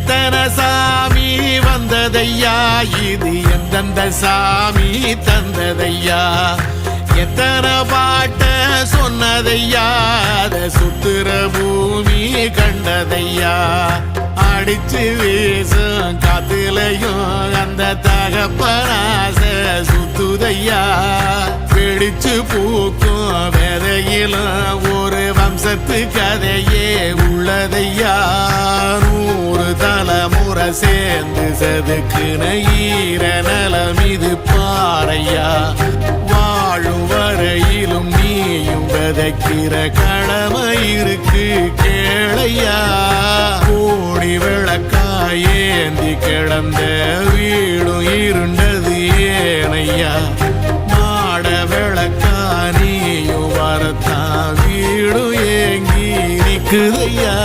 எத்தனை சாமி வந்ததையா, இது எந்தெந்த சாமி தந்ததையா, எத்தனை பாட்ட சொன்னதையா, அத சுத்துற பூமி கண்டதையா, அடிச்சு வீசும் காத்துலையும் அந்த தகப்பனாச சுத்துதையா, பிடிச்சு பூக்கும் விதையிலும் ஒரு வம்சத்து கதையே உள்ளதையா, 100 தலைமுறை சேர்ந்து செதுக்குன ஈர நலம் இது பாறையா, வாழும் வரையிலும் நீயும் விதைக்கிற கடமை இருக்கு கேளையா, கோடி விளக்காயேந்தி கிடந்த வீடும் இருண்டது ஏனையா, மாட விளக்கா நீயும் வரத்தான் வீடும் ஏங்கி நிக்குதையா.